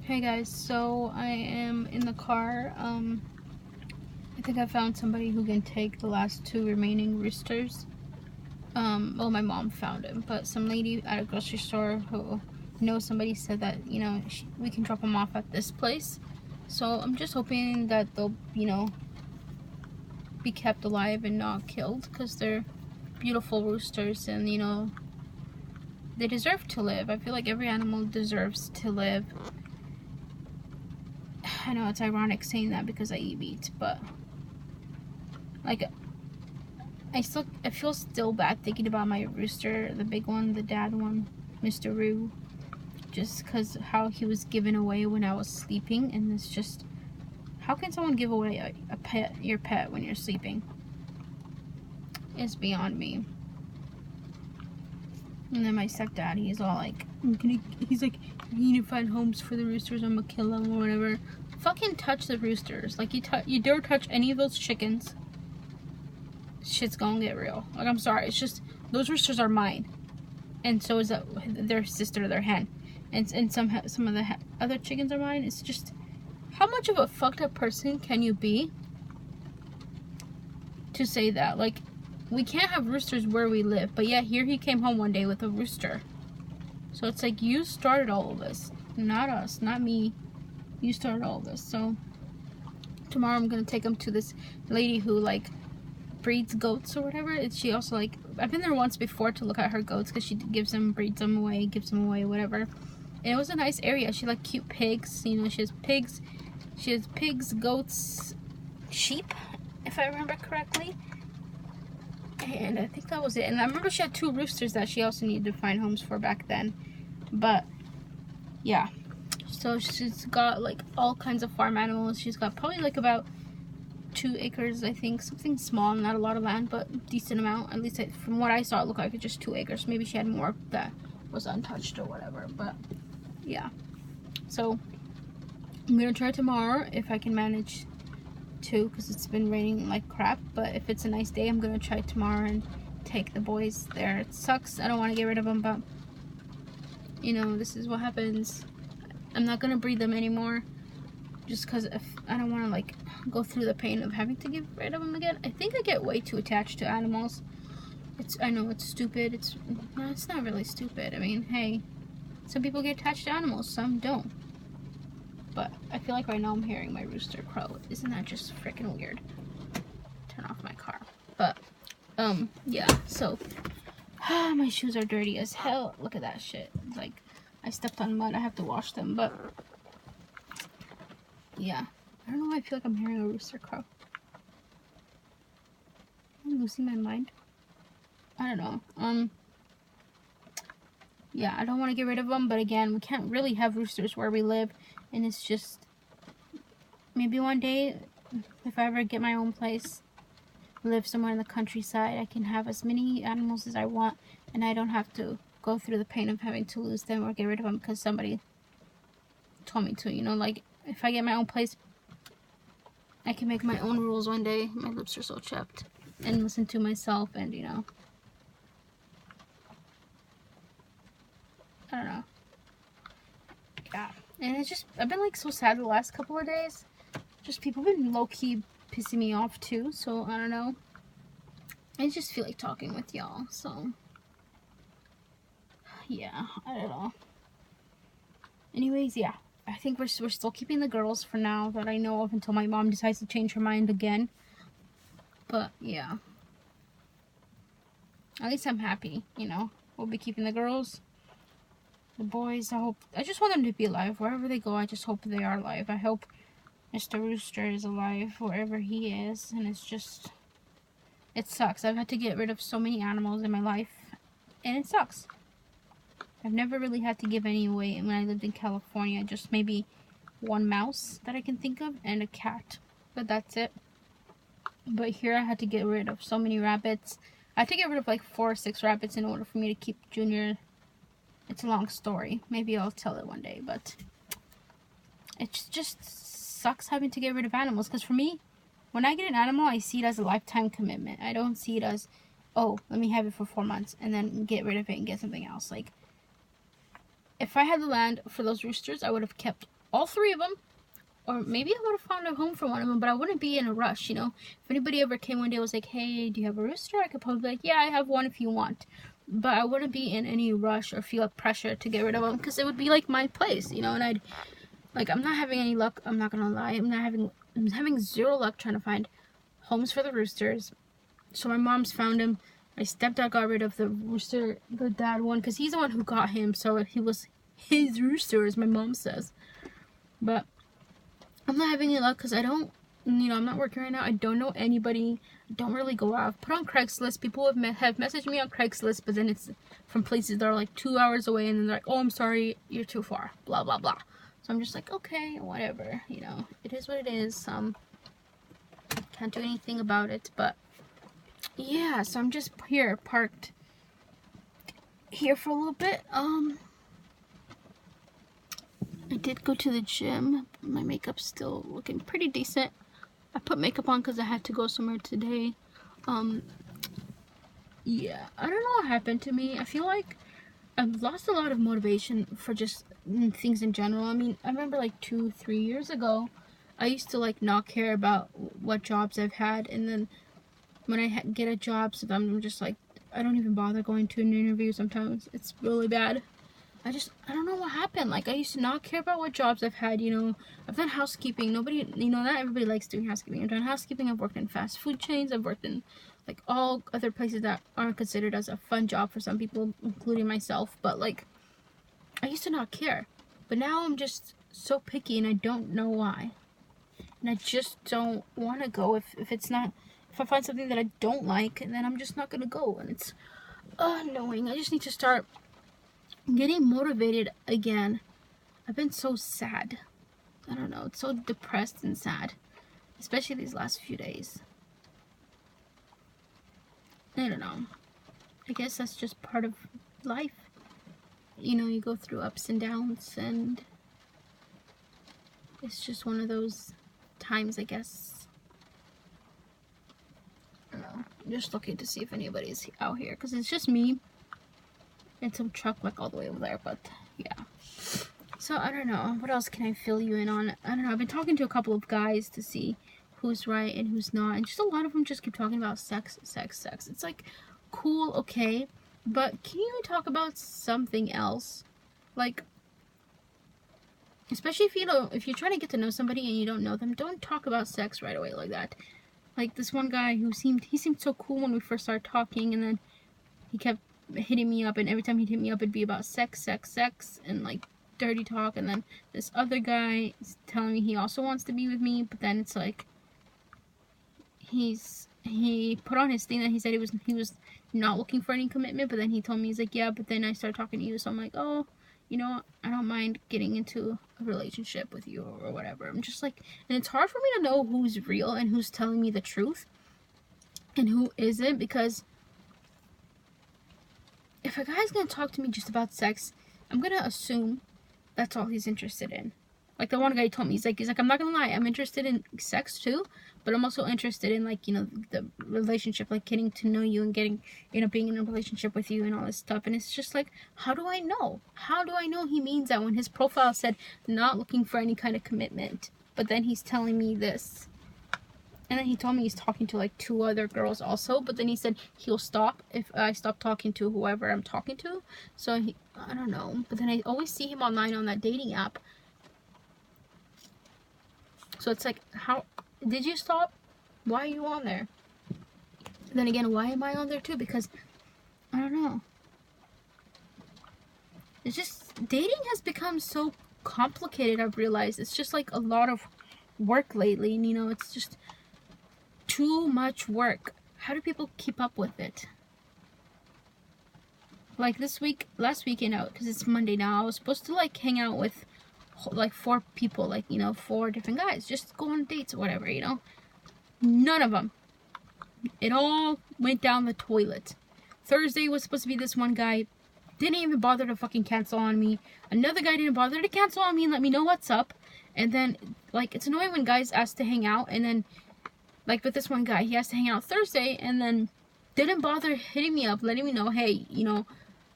Hey guys, so I am in the car. I think I found somebody who can take the last two remaining roosters. Well, my mom found him, but some lady at a grocery store who knows somebody said that, we can drop them off at this place. So I'm just hoping that they'll, be kept alive and not killed, because they're beautiful roosters and, they deserve to live. I feel like every animal deserves to live. I know it's ironic saying that because I eat meat, but like I feel still bad thinking about my rooster, the big one, the dad one, Mr. Roo, just because how he was given away when I was sleeping. And it's just, how can someone give away your pet when you're sleeping? It's beyond me. And then my stepdad, he's all like, he's like, you need to find homes for the roosters, I'm gonna kill them or whatever. Fucking touch the roosters. Like, you dare touch any of those chickens, shit's gonna get real. Like, I'm sorry, it's just, those roosters are mine. And so is their sister, their hen. And some of the other chickens are mine. It's just, how much of a fucked up person can you be to say that? Like, we can't have roosters where we live, but yeah, here he came home one day with a rooster. So it's like, you started all of this, not us, not me. You started all of this. So tomorrow I'm gonna take him to this lady who like breeds goats or whatever. She also like, I've been there once before to look at her goats because she gives them, breeds them away, gives them away, whatever. And it was a nice area. She like cute pigs. She has pigs. She has pigs, goats, sheep, if I remember correctly. And I think that was it. And I remember she had two roosters that she also needed to find homes for back then. But yeah, so she's got like all kinds of farm animals. She's got probably like about 2 acres, I think, something small, not a lot of land, but decent amount. At least from what I saw, it looked like it's just 2 acres. Maybe she had more that was untouched or whatever, but yeah. So I'm gonna try tomorrow if I can manage to, because it's been raining like crap. But if it's a nice day, I'm gonna try tomorrow and take the boys there. It sucks, I don't want to get rid of them, but this is what happens. I'm not gonna breed them anymore, just because I don't want to like go through the pain of having to get rid of them again. I think I get way too attached to animals. I know it's stupid. It's not really stupid. I mean, hey, some people get attached to animals, some don't. But I feel like right now I'm hearing my rooster crow. Isn't that just freaking weird? Turn off my car. But yeah. So my shoes are dirty as hell. Look at that shit. Like, I stepped on mud. I have to wash them. But yeah, I don't know why I feel like I'm hearing a rooster crow. I'm losing my mind. I don't know. Yeah, I don't want to get rid of them, but again, we can't really have roosters where we live, and it's just, maybe one day, if I ever get my own place, live somewhere in the countryside, I can have as many animals as I want, and I don't have to go through the pain of having to lose them or get rid of them because somebody told me to, like, if I get my own place, I can make my own rules one day. My lips are so chapped. And listen to myself and, I don't know. Yeah. And it's just, I've been like so sad the last couple of days. Just people have been low-key pissing me off too, so I don't know. I just feel like talking with y'all, so yeah, I don't know. Anyways, yeah. I think we're still keeping the girls for now that I know of until my mom decides to change her mind again. But yeah. At least I'm happy, We'll be keeping the girls. The boys, I just want them to be alive. Wherever they go, I just hope they are alive. I hope Mr. Rooster is alive wherever he is. And it's just, it sucks. I've had to get rid of so many animals in my life. And it sucks. I've never really had to give any away when I lived in California. Just maybe one mouse that I can think of and a cat. But that's it. But here I had to get rid of so many rabbits. I had to get rid of like 4 or 6 rabbits in order for me to keep Junior. It's a long story. Maybe I'll tell it one day, but it just sucks having to get rid of animals. Because for me, when I get an animal, I see it as a lifetime commitment. I don't see it as, oh, let me have it for 4 months and then get rid of it and get something else. Like, if I had the land for those roosters, I would have kept all 3 of them. Or maybe I would have found a home for one of them, but I wouldn't be in a rush, you know. If anybody ever came one day and was like, hey, do you have a rooster? I could probably be like, yeah, I have one if you want. But I wouldn't be in any rush or feel pressure to get rid of them, because it would be like my place, you know. And I'm not having any luck. I'm not gonna lie. I'm having 0 luck trying to find homes for the roosters. So my mom's found him. My stepdad got rid of the rooster, the dad one, because he's the one who got him. So he was his rooster, as my mom says. But I'm not having any luck because I don't, you know, I'm not working right now. I don't know anybody. I don't really go out. Put on Craigslist. People have messaged me on Craigslist, but then it's from places that are like 2 hours away, and then they're like, oh, I'm sorry, you're too far, blah, blah, blah. So I'm just like, okay, whatever, you know, it is what it is. Can't do anything about it, but yeah, so I'm just here, parked here for a little bit. I did go to the gym. My makeup's still looking pretty decent. I put makeup on because I had to go somewhere today. Yeah, I don't know what happened to me. I feel like I've lost a lot of motivation for just things in general. I mean, I remember like 2-3 years ago, I used to like not care about what jobs I've had, and then when I get a job, so I'm just like, I don't even bother going to an interview sometimes. It's really bad. I don't know what happened. Like, I used to not care about what jobs I've had, you know. I've done housekeeping. Nobody, you know, not everybody likes doing housekeeping. I've done housekeeping. I've worked in fast food chains. I've worked in, like, all other places that aren't considered as a fun job for some people, including myself. But, like, I used to not care. But now I'm just so picky, and I don't know why. And I just don't want to go if I find something that I don't like, and then I'm just not going to go. And it's annoying. I just need to start getting motivated again. I've been so sad. I don't know, it's so depressed and sad, especially these last few days. I don't know. I guess that's just part of life. You know, you go through ups and downs, and it's just one of those times, I guess. I don't know. I'm just looking to see if anybody's out here, because it's just me and some truck like all the way over there, but yeah. So I don't know, what else can I fill you in on? I don't know, I've been talking to a couple of guys to see who's right and who's not, and just a lot of them just keep talking about sex. It's like, cool, okay, but can you talk about something else? Like, especially if you're trying to get to know somebody and you don't know them, don't talk about sex right away like that. Like this one guy who seemed so cool when we first started talking, and then he kept hitting me up, and every time he'd hit me up, it'd be about sex, and like dirty talk. And then this other guy is telling me he also wants to be with me, but then it's like he put on his thing that he said he was not looking for any commitment, but then he told me, he's like, yeah, but then I started talking to you, so I'm like, oh, you know, I don't mind getting into a relationship with you or whatever. I'm just like, and it's hard for me to know who's real and who's telling me the truth and who isn't, because if a guy's gonna talk to me just about sex, I'm gonna assume that's all he's interested in. Like the one guy told me, he's like, I'm not gonna lie, I'm interested in sex too, but I'm also interested in, like, you know, the relationship, like getting to know you and getting, you know, being in a relationship with you and all this stuff. And it's just like, how do I know? How do I know he means that when his profile said not looking for any kind of commitment, but then he's telling me this? And then he told me he's talking to like 2 other girls also, but then he said he'll stop if I stop talking to whoever I'm talking to. So I don't know. But then I always see him online on that dating app. So it's like, how did you stop? Why are you on there? Then again, why am I on there too? Because I don't know. It's just, dating has become so complicated, I've realized. It's just like a lot of work lately, and you know, it's just too much work. How do people keep up with it? Like last weekend out, because it's Monday now, I was supposed to like hang out with like 4 people, like, you know, 4 different guys, just go on dates or whatever, you know. None of them. It all went down the toilet. Thursday was supposed to be this one guy, didn't even bother to fucking cancel on me. Another guy didn't bother to cancel on me and let me know what's up. And then, like, it's annoying when guys ask to hang out, and then, like, with this one guy, he has to hang out Thursday, and then didn't bother hitting me up, letting me know, hey, you know,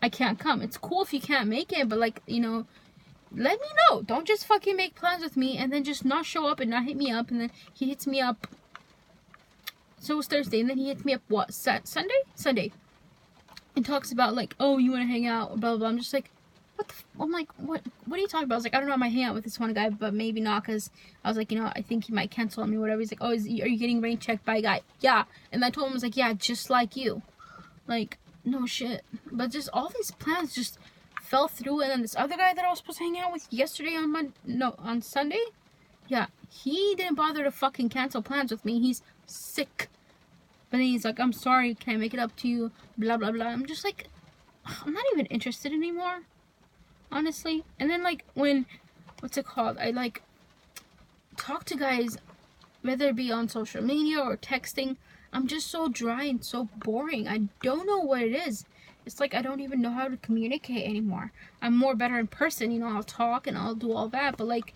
I can't come. It's cool if you can't make it, but, like, you know, let me know. Don't just fucking make plans with me and then just not show up and not hit me up, and then he hits me up. So it was Thursday, and then he hits me up, what, Sunday, and talks about, like, oh, you want to hang out, blah, blah, blah. I'm just like, I'm like, what are you talking about? I was like, I don't know, I might hang out with this one guy, but maybe not, because I was like, you know, I think he might cancel on me, whatever. He's like, oh, are you getting rain checked by a guy? Yeah. And I told him, I was like, yeah, just like you. Like, no shit. But just all these plans just fell through, and then this other guy that I was supposed to hang out with yesterday on Sunday, yeah, he didn't bother to fucking cancel plans with me. He's sick. But then he's like, I'm sorry, can I make it up to you? Blah, blah, blah. I'm just like, I'm not even interested anymore, honestly. And then, like, when, what's it called? I, like, talk to guys, whether it be on social media or texting. I'm just so dry and so boring. I don't know what it is. It's like I don't even know how to communicate anymore. I'm more better in person, you know, I'll talk and I'll do all that. But, like,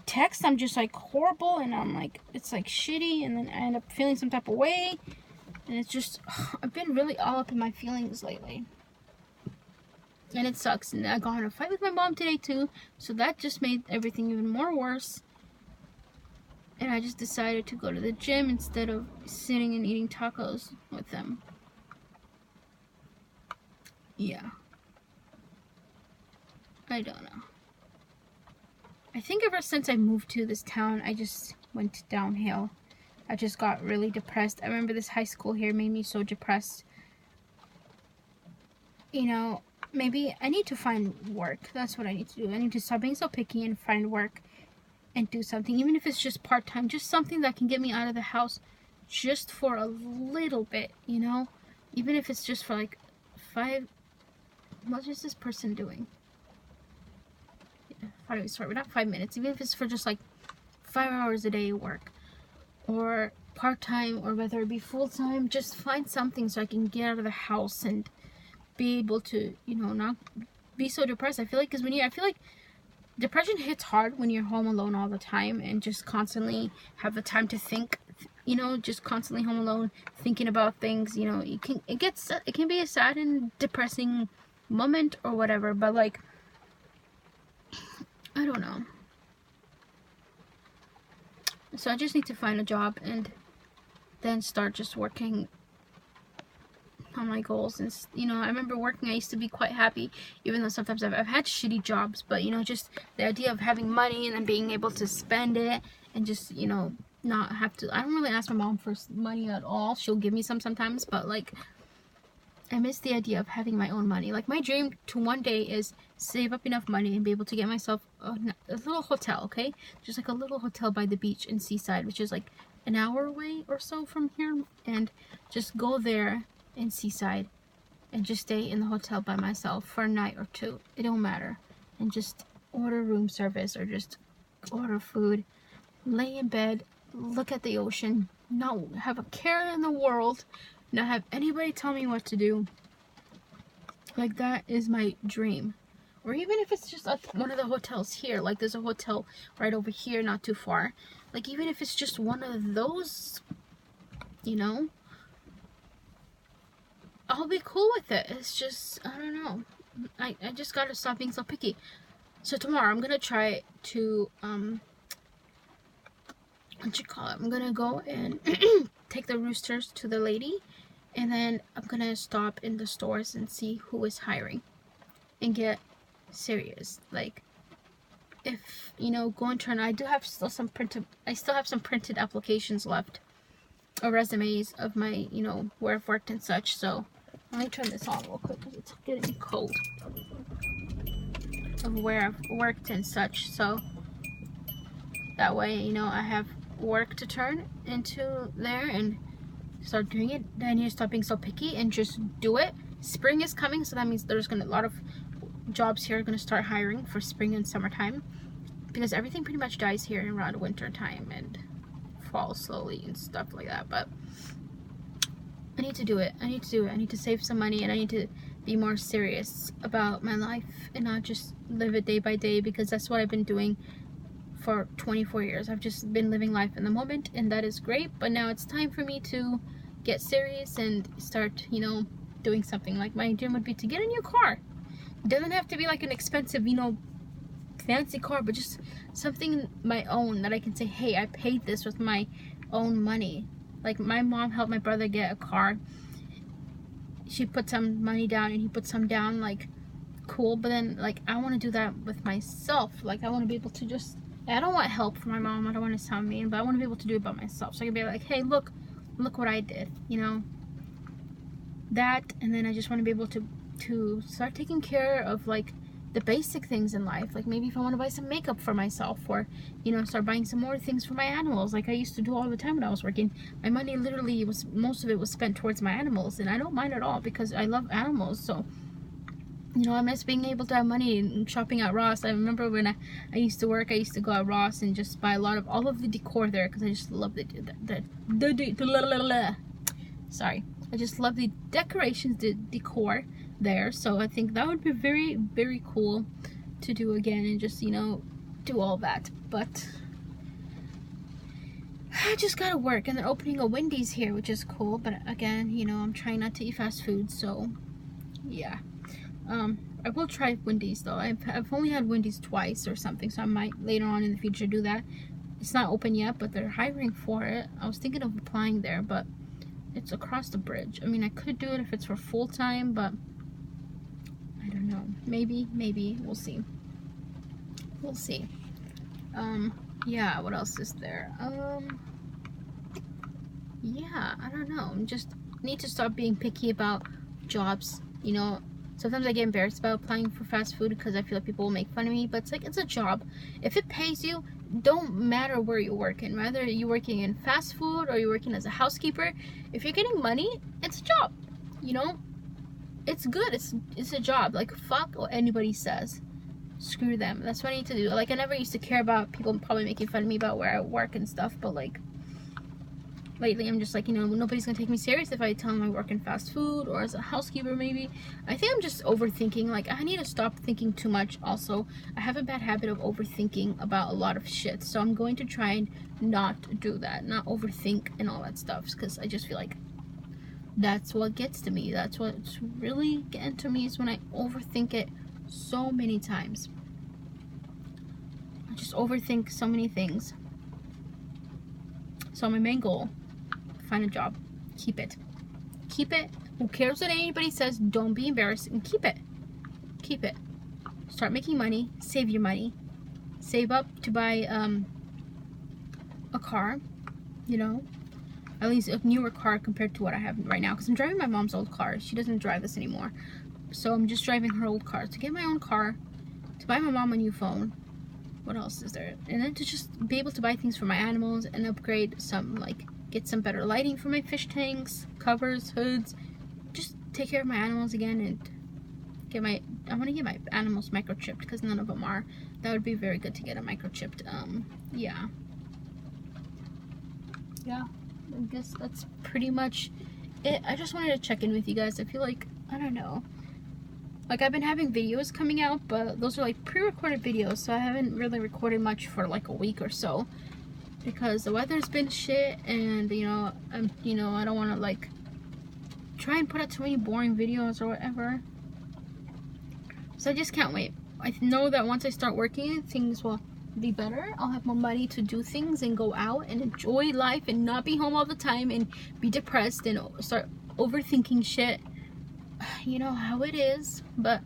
text, I'm just like horrible, and I'm like, it's like shitty, and then I end up feeling some type of way, and it's just, I've been really all up in my feelings lately, and it sucks. And I got in a fight with my mom today too, so that just made everything even more worse. And I just decided to go to the gym instead of sitting and eating tacos with them. Yeah, I don't know. I think ever since I moved to this town, I just went downhill. I just got really depressed. I remember this high school here made me so depressed. You know, maybe I need to find work. That's what I need to do. I need to stop being so picky and find work and do something. Even if it's just part-time, just something that can get me out of the house just for a little bit, you know? Even if it's just for like what is this person doing? Sorry, not 5 minutes, even if it's for just like 5 hours a day work, or part-time, or whether it be full-time, just find something so I can get out of the house and be able to, you know, not be so depressed. I feel like, because I feel like depression hits hard when you're home alone all the time and just constantly have the time to think, you know, just constantly home alone thinking about things, you know. It can be a sad and depressing moment or whatever, but like, I don't know. So I just need to find a job and then start just working on my goals. And, you know, I remember working, I used to be quite happy, even though sometimes I've had shitty jobs, but, you know, just the idea of having money and then being able to spend it and just, you know, not have to, I don't really ask my mom for money at all. She'll give me some sometimes, but, like, I miss the idea of having my own money. Like, my dream to one day is save up enough money and be able to get myself a little hotel, okay? Just like a little hotel by the beach in Seaside, which is like an hour away or so from here, and just go there in Seaside and just stay in the hotel by myself for a night or two. It don't matter. And just order room service or just order food, lay in bed, look at the ocean, not have a care in the world, not have anybody tell me what to do. Like, that is my dream. Or even if it's just at one of the hotels here, like there's a hotel right over here not too far, like even if it's just one of those, you know, I'll be cool with it. It's just, I don't know, I just gotta stop being so picky. So tomorrow I'm gonna try to I'm gonna go and take the roosters to the lady, and then I'm gonna stop in the stores and see who is hiring and get serious. Like, if, you know, go and turn, I still have some printed applications left, or resumes of my, you know, where I've worked and such. So let me turn this on real quick because it's getting cold, of where I've worked and such, so that way, you know, I have work to turn into there and start doing it. Then I need to stop being so picky and just do it. Spring is coming, so that means there's gonna, a lot of jobs here are gonna start hiring for spring and summertime, because everything pretty much dies here around winter time and fall slowly and stuff like that. But I need to do it. I need to save some money, and I need to be more serious about my life and not just live it day by day, because that's what I've been doing for 24 years. I've just been living life in the moment, and that is great, but now it's time for me to get serious and start, you know, doing something. Like, my dream would be to get a new car. It doesn't have to be like an expensive, you know, fancy car, but just something my own that I can say, hey, I paid this with my own money. Like, my mom helped my brother get a car. She put some money down and he put some down, like, cool. But then, like, I want to do that with myself. Like, I want to be able to just, I don't want help from my mom. I don't want to sound mean, but I want to be able to do it by myself. So I can be like, hey, look what I did, you know, that. And then I just want to be able to start taking care of, like, the basic things in life. Like, maybe if I want to buy some makeup for myself, or, you know, start buying some more things for my animals, like I used to do all the time when I was working. My money literally was, most of it was spent towards my animals, and I don't mind at all because I love animals. So, you know, I miss being able to have money and shopping at Ross. I remember when I used to work, I used to go at Ross and just buy all of the decor there, because I just love sorry, I just love the decorations, the decor there. So I think that would be very, very cool to do again, and just, you know, do all that. But I just gotta work, and they're opening a Wendy's here, which is cool. But again, you know, I'm trying not to eat fast food, so yeah. I will try Wendy's though. I've only had Wendy's twice or something, so I might later on in the future do that. It's not open yet, but they're hiring for it. I was thinking of applying there, but it's across the bridge. I mean, I could do it if it's for full time, but I don't know. Maybe, we'll see. We'll see. Yeah, what else is there? Yeah, I don't know. I just need to stop being picky about jobs, you know. Sometimes I get embarrassed about applying for fast food because I feel like people will make fun of me, but it's like, it's a job. If it pays you, don't matter where you're working, whether you're working in fast food or you're working as a housekeeper. If you're getting money, it's a job, you know. It's good. It's a job. Like, fuck what anybody says. Screw them. That's what I need to do. Like, I never used to care about people probably making fun of me about where I work and stuff, but like, lately I'm just like, you know, nobody's gonna take me serious if I tell them I work in fast food or as a housekeeper maybe. I think I'm just overthinking. Like, I need to stop thinking too much. Also, I have a bad habit of overthinking about a lot of shit, so I'm going to try and not do that, not overthink and all that stuff, because I just feel like that's what gets to me. That's what's really getting to me, is when I overthink it so many times. I just overthink so many things. So my main goal, find a job, keep it. Who cares what anybody says? Don't be embarrassed, and keep it. Start making money, save your money, save up to buy a car, you know, at least a newer car compared to what I have right now, because I'm driving my mom's old car. She doesn't drive this anymore, so I'm just driving her old car. To get my own car, to buy my mom a new phone. What else is there? And then to just be able to buy things for my animals and upgrade some, like, get some better lighting for my fish tanks, covers, hoods. Just take care of my animals again, and get I want to get my animals microchipped, because none of them are. That would be very good to get a microchipped. Yeah, I guess that's pretty much it. I just wanted to check in with you guys. I feel like, I don't know, like, I've been having videos coming out, but those are like pre-recorded videos, so I haven't really recorded much for like a week or so, because the weather's been shit, and you know, I don't want to like try and put out too many boring videos or whatever. So I just can't wait. I know that once I start working, things will be better. I'll have more money to do things and go out and enjoy life and not be home all the time and be depressed and start overthinking shit. You know how it is. But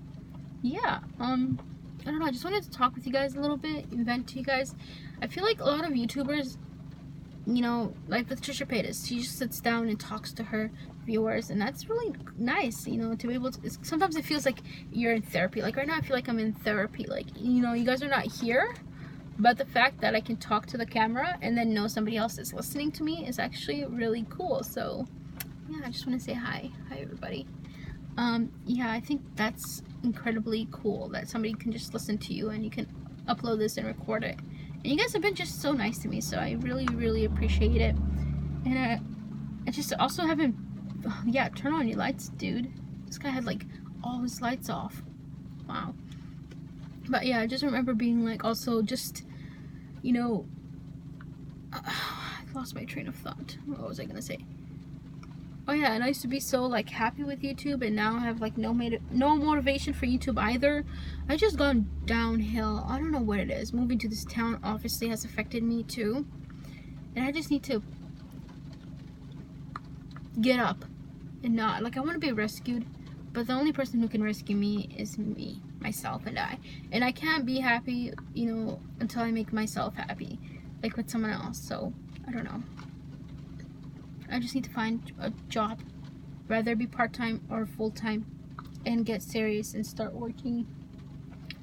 yeah, I don't know, I just wanted to talk with you guys a little bit, vent to you guys. I feel like a lot of YouTubers, you know, like with Trisha Paytas, she just sits down and talks to her viewers, and that's really nice, you know, to be able to. Sometimes it feels like you're in therapy. Like right now I feel like I'm in therapy. Like, you know, you guys are not here, but the fact that I can talk to the camera and then know somebody else is listening to me is actually really cool. So yeah, I just want to say hi everybody. Yeah, I think that's incredibly cool that somebody can just listen to you and you can upload this and record it. And you guys have been just so nice to me, so I really, really appreciate it. And I just also haven't, yeah, turn on your lights, dude. This guy had like all his lights off. Wow. But yeah, I just remember being like, also just, you know, I lost my train of thought. What was I gonna say? Oh yeah, and I used to be so like happy with YouTube, and now I have like no motivation for YouTube either. I just gone downhill. I don't know what it is. Moving to this town obviously has affected me too, and I just need to get up and not like I want to be rescued, but the only person who can rescue me is me, myself, and I can't be happy, you know, until I make myself happy, like with someone else. So I don't know. I just need to find a job, whether be part-time or full-time, and get serious and start working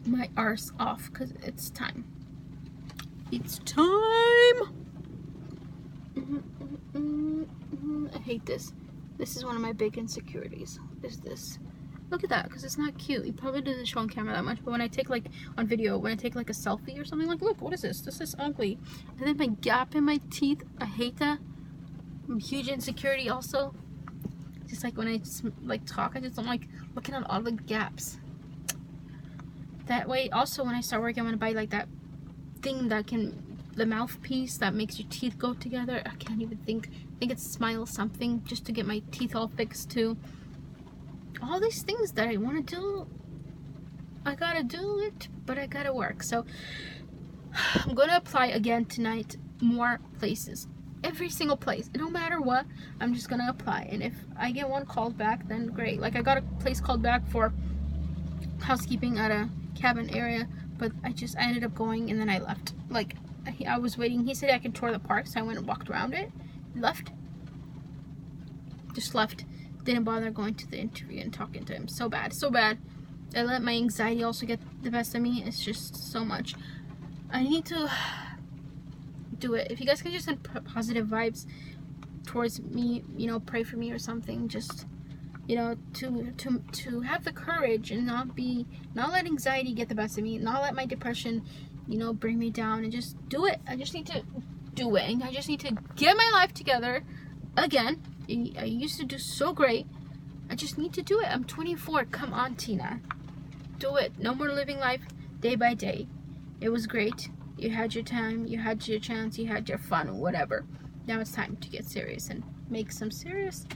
my arse off, because it's time. It's time! I hate this. This is one of my big insecurities, is this. Look at that, because it's not cute. It probably doesn't show on camera that much, but when I take like, on video, when I take like a selfie or something, like, look, what is this? This is ugly. And then my gap in my teeth, I hate that. Huge insecurity also. Just like when I just like talk, I just don't like looking at all the gaps. That way, also when I start working, I'm gonna buy like that thing that can, the mouthpiece that makes your teeth go together. I can't even think. I think it's Smile something, just to get my teeth all fixed too. All these things that I want to do, I gotta do it, but I gotta work. So I'm gonna apply again tonight, more places. Every single place, no matter what, I'm just gonna apply, and if I get one called back, then great. Like I got a place called back for housekeeping at a cabin area, but I ended up going, and then I left. Like I was waiting. He said I could tour the park, so I went and walked around it, left, just left. Didn't bother going to the interview and talking to him. So bad, so bad. I let my anxiety also get the best of me. It's just so much. I need to do it. If you guys can just send positive vibes towards me, you know, pray for me or something, just, you know, to have the courage and not let anxiety get the best of me, not let my depression, you know, bring me down, and just do it. I just need to do it, and I just need to get my life together again. I used to do so great. I just need to do it. I'm 24. Come on, Tina, do it. No more living life day by day. It was great. You had your time, you had your chance, you had your fun, whatever. Now it's time to get serious and make some serious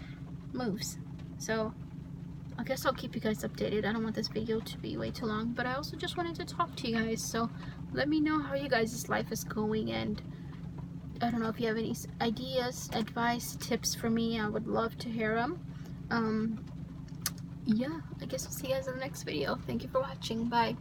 moves. So I guess I'll keep you guys updated. I don't want this video to be way too long, but I also just wanted to talk to you guys. So let me know how you guys' life is going, and I don't know if you have any ideas, advice, tips for me. I would love to hear them. Yeah, I guess I'll see you guys in the next video. Thank you for watching. Bye.